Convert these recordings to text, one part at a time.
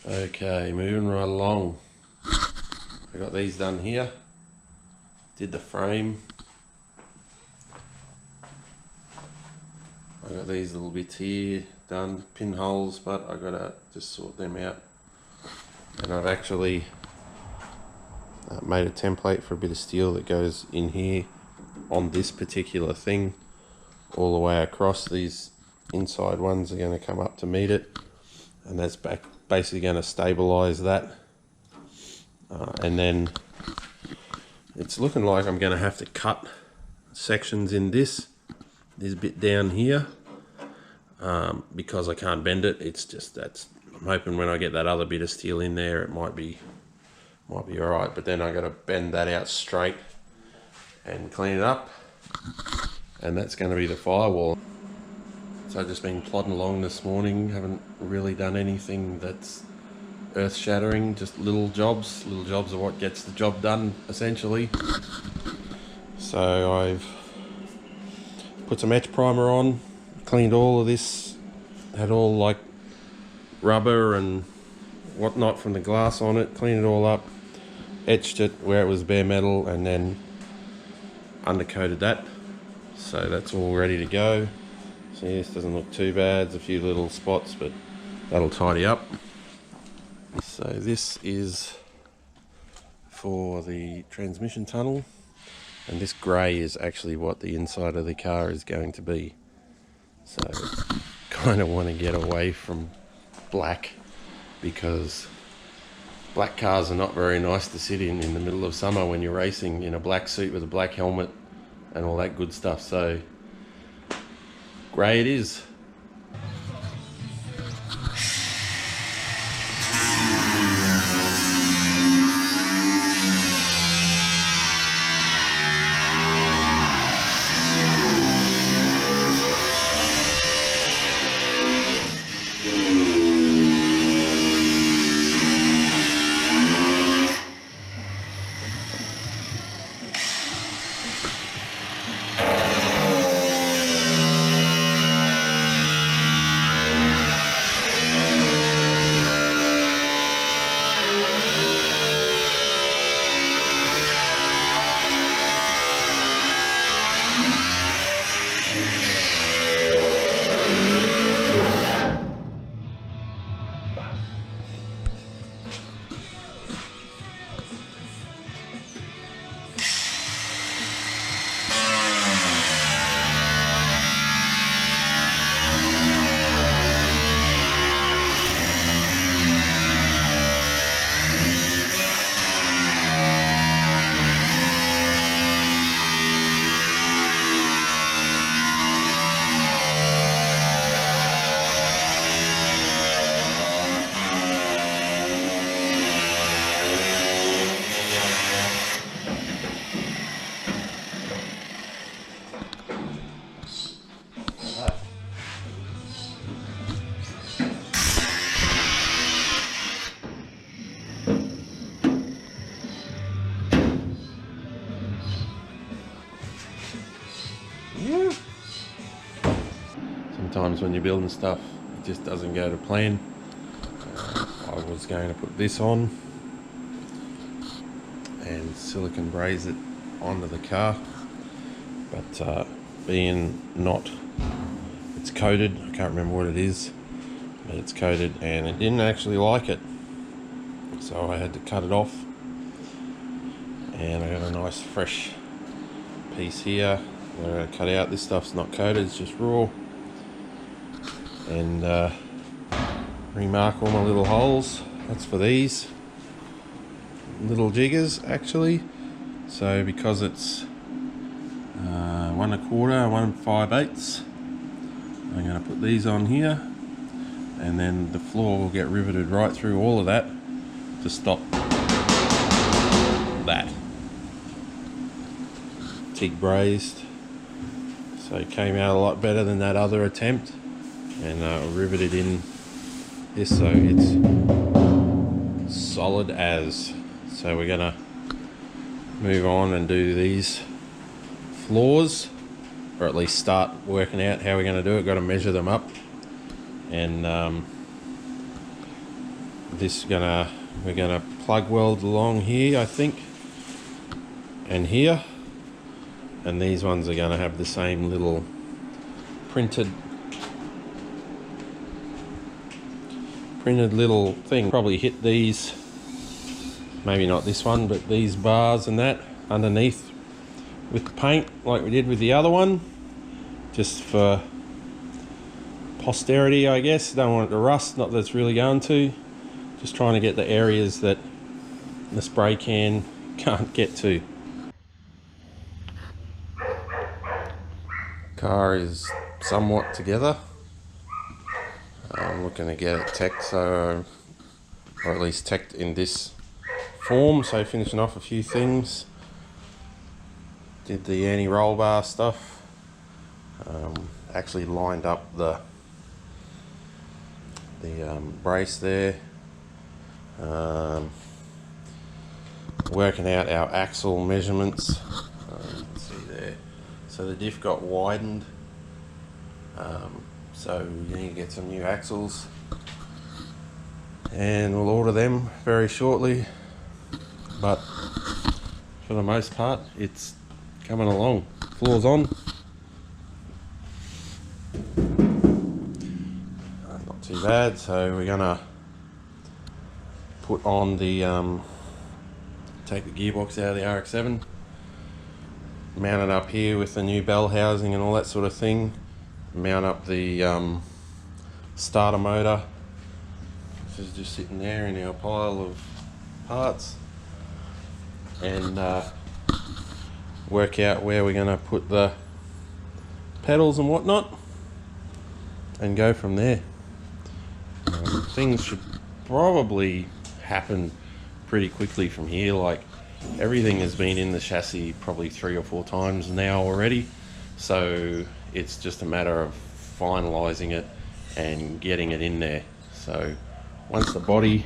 Okay, moving right along. I got these done here. Did the frame. I got these little bits here done, pinholes, but I gotta just sort them out. And I've actually made a template for a bit of steel that goes in here on this particular thing all the way across. These inside ones are going to come up to meet it, and that's basically going to stabilize that. And then it's looking like I'm going to have to cut sections in this bit down here, because I can't bend it. It's just I'm hoping when I get that other bit of steel in there, it might be all right. But then I got to bend that out straight and clean it up, and that's going to be the firewall. So I've just been plodding along this morning, haven't really done anything that's earth-shattering, just little jobs are what gets the job done essentially. So I've put some etch primer on, cleaned all of this, had all like rubber and whatnot from the glass on it, cleaned it all up, etched it where it was bare metal, and then undercoated that. So that's all ready to go. See, this doesn't look too bad. There's a few little spots, but that'll tidy up. So this is for the transmission tunnel, and this grey is actually what the inside of the car is going to be. So kind of want to get away from black, because black cars are not very nice to sit in the middle of summer when you're racing in a black suit with a black helmet and all that good stuff. So grey it is. Sometimes when you're building stuff, it just doesn't go to plan. I was going to put this on and silicone braze it onto the car, but being not, it's coated, I can't remember what it is, but it's coated and it didn't actually like it, so I had to cut it off. And I got a nice fresh piece here that I'm going to cut out. This stuff's not coated, it's just raw. And remark all my little holes. That's for these little jiggers actually. So because it's 1 1/4, 1 5/8, I'm going to put these on here, and then the floor will get riveted right through all of that to stop that. TIG brazed, so it came out a lot better than that other attempt, and riveted in this so it's solid as. So we're gonna move on and do these floors, or at least start working out how we're going to do it. Got to measure them up and we're gonna plug weld along here, I think, and here, and these ones are gonna have the same little printed little thing. Probably hit these, maybe not this one, but these bars and that underneath with the paint like we did with the other one, just for posterity, I guess. Don't want it to rust, not that it's really going to. Just trying to get the areas that the spray can can't get to. Car is somewhat together. I'm looking to get it teched, so, or at least teched in this form, so finishing off a few things. Did the anti-roll bar stuff. Actually lined up the brace there. Working out our axle measurements. Let's see there. So the diff got widened. So we need to get some new axles, and we'll order them very shortly. But for the most part, it's coming along. Floor's on. Not too bad. So we're gonna put on the take the gearbox out of the RX-7, mount it up here with the new bell housing and all that sort of thing. Mount up the starter motor. This is just sitting there in our pile of parts, and work out where we're going to put the pedals and whatnot, and go from there. Things should probably happen pretty quickly from here. Like, everything has been in the chassis probably 3 or 4 times now already, so it's just a matter of finalizing it and getting it in there. So once the body,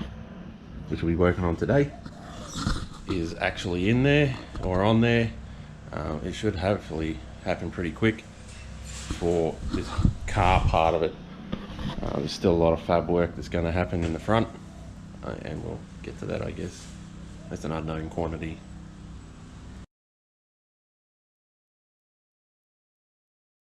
which we'll be working on today, is actually in there or on there, it should hopefully happen pretty quick for this car part of it. There's still a lot of fab work that's going to happen in the front, and we'll get to that, I guess. That's an unknown quantity.